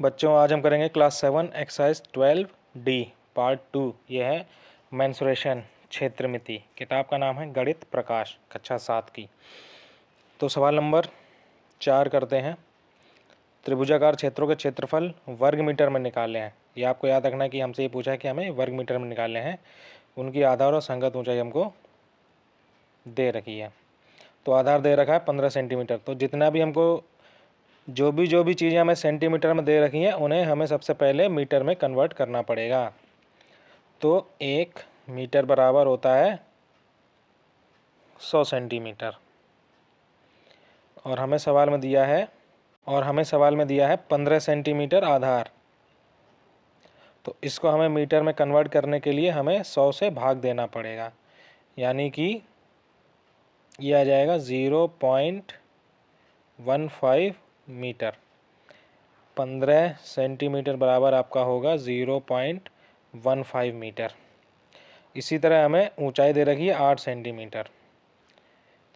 बच्चों आज हम करेंगे क्लास 7 एक्सरसाइज 12D पार्ट 2। ये है मेंसुरेशन क्षेत्रमिति। किताब का नाम है गणित प्रकाश कक्षा 7 की। तो सवाल नंबर 4 करते हैं। त्रिभुजाकार क्षेत्रों के क्षेत्रफल वर्ग मीटर में निकाले हैं। ये आपको याद रखना है कि हमसे ये पूछा है कि हमें वर्ग मीटर में निकालने हैं। उनकी आधार और संगत ऊंचाई हमको दे रखी है। तो आधार दे रखा है 15 सेंटीमीटर। तो जितना भी हमको जो भी चीज़ें हमें सेंटीमीटर में दे रखी हैं उन्हें हमें सबसे पहले मीटर में कन्वर्ट करना पड़ेगा। तो 1 मीटर बराबर होता है 100 सेंटीमीटर। और हमें सवाल में दिया है 15 सेंटीमीटर आधार। तो इसको हमें मीटर में कन्वर्ट करने के लिए हमें 100 से भाग देना पड़ेगा, यानी कि ये आ जाएगा 0.15 मीटर। 15 सेंटीमीटर बराबर आपका होगा 0.15 मीटर। इसी तरह हमें ऊंचाई दे रखी है 8 सेंटीमीटर।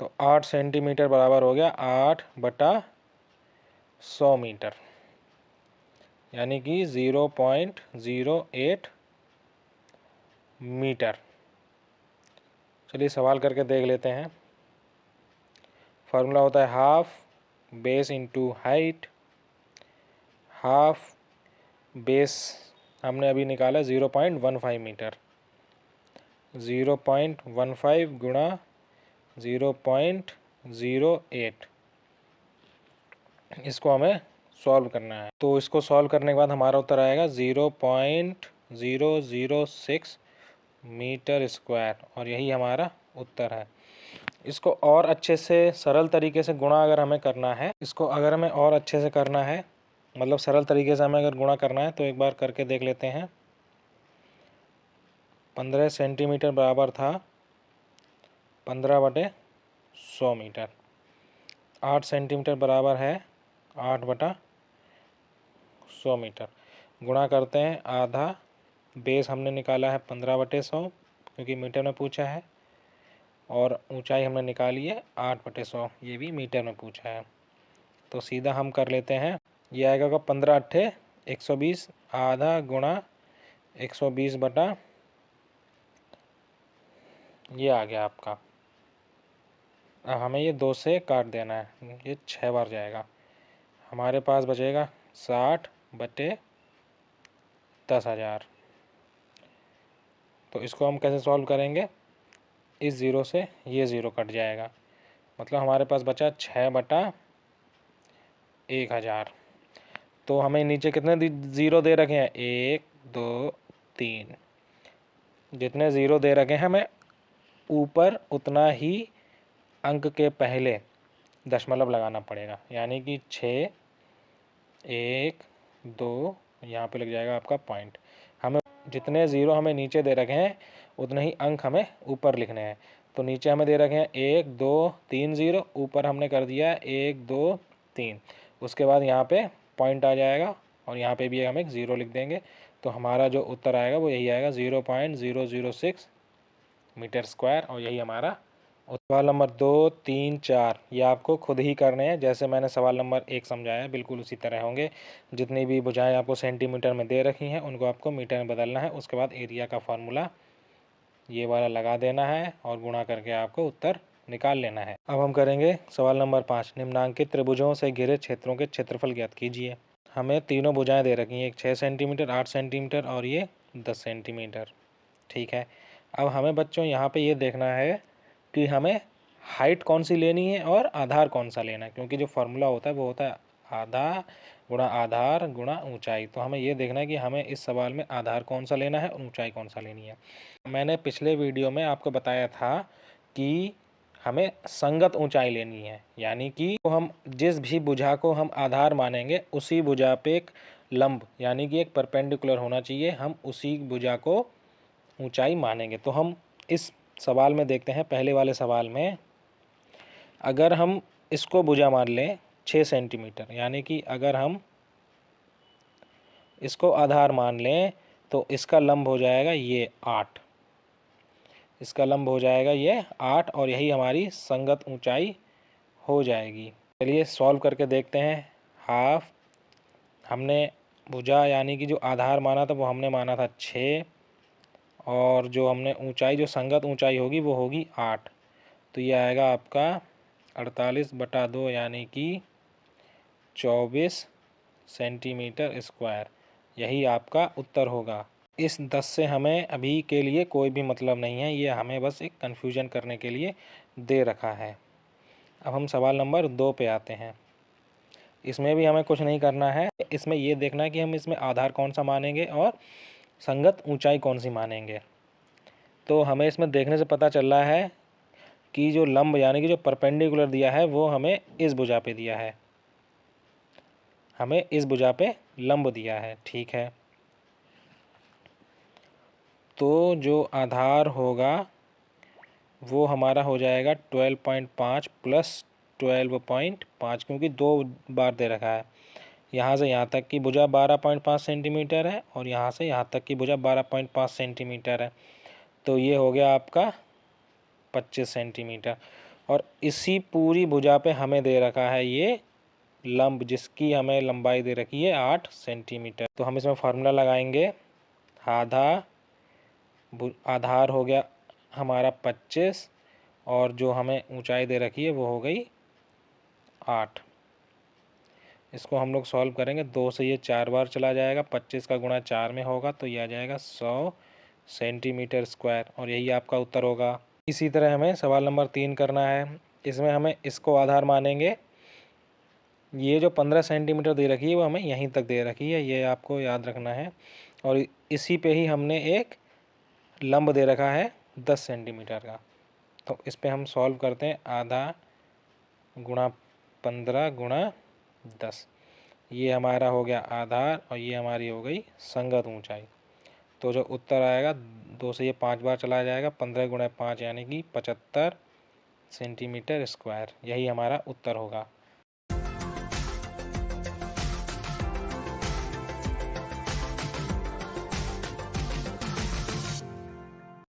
तो 8 सेंटीमीटर बराबर हो गया 8/100 मीटर, यानी कि 0.08 मीटर। चलिए सवाल करके देख लेते हैं। फार्मूला होता है half base into height. Half base हमने अभी निकाला 0.15 मीटर। 0.15 गुणा 0.08, इसको हमें सॉल्व करना है। तो इसको सॉल्व करने के बाद हमारा उत्तर आएगा 0.006 मीटर स्क्वायर, और यही हमारा उत्तर है। इसको और अच्छे से सरल तरीके से गुणा अगर हमें करना है, मतलब सरल तरीके से हमें अगर गुणा करना है तो एक बार करके देख लेते हैं। 15 सेंटीमीटर बराबर था 15/100 मीटर। 8 सेंटीमीटर बराबर है 8/100 मीटर। गुणा करते हैं, आधा बेस हमने निकाला है 15/100 क्योंकि मीटर में पूछा है, और ऊंचाई हमने निकाली है 8/100, ये भी मीटर में पूछा है। तो सीधा हम कर लेते हैं। ये आएगा 15 अट्ठे 120, आधा गुणा 120 बटा, ये आ गया आपका। अब हमें ये 2 से काट देना है, ये 6 बार जाएगा। हमारे पास बचेगा 60/10,000। तो इसको हम कैसे सॉल्व करेंगे? इस ज़ीरो से ये ज़ीरो कट जाएगा, मतलब हमारे पास बचा 6/1000। तो हमें नीचे कितने ज़ीरो दे रखे हैं? 1 2 3। जितने ज़ीरो दे रखे हैं हमें ऊपर उतना ही अंक के पहले दशमलव लगाना पड़ेगा, यानी कि 6 1 2, यहाँ पे लग जाएगा आपका पॉइंट। हमें जितने ज़ीरो हमें नीचे दे रखे हैं उतने ही अंक हमें ऊपर लिखने हैं। तो नीचे हमें दे रखे हैं 1 2 3 ज़ीरो, ऊपर हमने कर दिया 1 2 3। उसके बाद यहाँ पे पॉइंट आ जाएगा और यहाँ पे भी हम एक ज़ीरो लिख देंगे। तो हमारा जो उत्तर आएगा वो यही आएगा 0.006 मीटर स्क्वायर, और यही हमारा सवाल नंबर 2 3 4 ये आपको खुद ही करने हैं। जैसे मैंने सवाल नंबर 1 समझाया बिल्कुल उसी तरह होंगे। जितनी भी भुजाएं आपको सेंटीमीटर में दे रखी हैं उनको आपको मीटर में बदलना है। उसके बाद एरिया का फार्मूला ये वाला लगा देना है और गुणा करके आपको उत्तर निकाल लेना है। अब हम करेंगे सवाल नंबर 5। निम्नांकित त्रिभुजों से घिरे क्षेत्रों के क्षेत्रफल ज्ञात कीजिए। हमें तीनों भुजाएं दे रखी हैं, एक 6 सेंटीमीटर 8 सेंटीमीटर और ये 10 सेंटीमीटर। ठीक है, अब हमें बच्चों यहाँ पे ये देखना है कि हमें हाइट कौन सी लेनी है और आधार कौन सा लेना है, क्योंकि जो फार्मूला होता है वो होता है आधा गुणा आधार गुणा ऊंचाई। तो हमें ये देखना है कि हमें इस सवाल में आधार कौन सा लेना है और ऊंचाई कौन सा लेनी है। मैंने पिछले वीडियो में आपको बताया था कि हमें संगत ऊंचाई लेनी है, यानी कि हम जिस भी भुजा को हम आधार मानेंगे उसी भुजा पे एक लंब यानी कि एक परपेंडिकुलर होना चाहिए, हम उसी भुजा को ऊंचाई मानेंगे। तो हम इस सवाल में देखते हैं, पहले वाले सवाल में अगर हम इसको भुजा मान लें 6 सेंटीमीटर, यानी कि अगर हम इसको आधार मान लें तो इसका लंब हो जाएगा ये 8, इसका लंब हो जाएगा ये 8, और यही हमारी संगत ऊंचाई हो जाएगी। चलिए सॉल्व करके देखते हैं। हाफ हमने भुजा यानी कि जो आधार माना था वो हमने माना था 6, और जो हमने ऊंचाई, जो संगत ऊंचाई होगी वो होगी 8। तो ये आएगा आपका 48/2 यानी कि 24 सेंटीमीटर स्क्वायर। यही आपका उत्तर होगा। इस 10 से हमें अभी के लिए कोई भी मतलब नहीं है, ये हमें बस एक कन्फ्यूजन करने के लिए दे रखा है। अब हम सवाल नंबर 2 पे आते हैं। इसमें भी हमें कुछ नहीं करना है, इसमें ये देखना है कि हम इसमें आधार कौन सा मानेंगे और संगत ऊंचाई कौन सी मानेंगे। तो हमें इसमें देखने से पता चल रहा है कि जो लंब यानी कि जो परपेंडिकुलर दिया है वो हमें इस भुजा पे दिया है, हमें इस भुजा पे लंब दिया है, ठीक है। तो जो आधार होगा वो हमारा हो जाएगा 12.5 प्लस 12.5, क्योंकि 2 बार दे रखा है। यहाँ से यहाँ तक की भुजा 12.5 सेंटीमीटर है और यहाँ से यहाँ तक की भुजा 12.5 सेंटीमीटर है। तो ये हो गया आपका 25 सेंटीमीटर। और इसी पूरी भुजा पे हमें दे रखा है ये लंब, जिसकी हमें लंबाई दे रखी है 8 सेंटीमीटर। तो हम इसमें फार्मूला लगाएंगे। आधार हो गया हमारा 25 और जो हमें ऊंचाई दे रखी है वो हो गई 8। इसको हम लोग सॉल्व करेंगे। 2 से ये 4 बार चला जाएगा, 25 का गुणा 4 में होगा तो ये आ जाएगा 100 सेंटीमीटर स्क्वायर, और यही आपका उत्तर होगा। इसी तरह हमें सवाल नंबर 3 करना है। इसमें हमें इसको आधार मानेंगे। ये जो 15 सेंटीमीटर दे रखी है वो हमें यहीं तक दे रखी है, ये आपको याद रखना है। और इसी पे ही हमने एक लंब दे रखा है 10 सेंटीमीटर का। तो इस पे हम सॉल्व करते हैं। आधा गुणा 15 गुणा 10, ये हमारा हो गया आधार और ये हमारी हो गई संगत ऊंचाई। तो जो उत्तर आएगा, 2 से ये 5 बार चला जाएगा, 15 गुणा 5 यानी कि 75 सेंटीमीटर स्क्वायर। यही हमारा उत्तर होगा।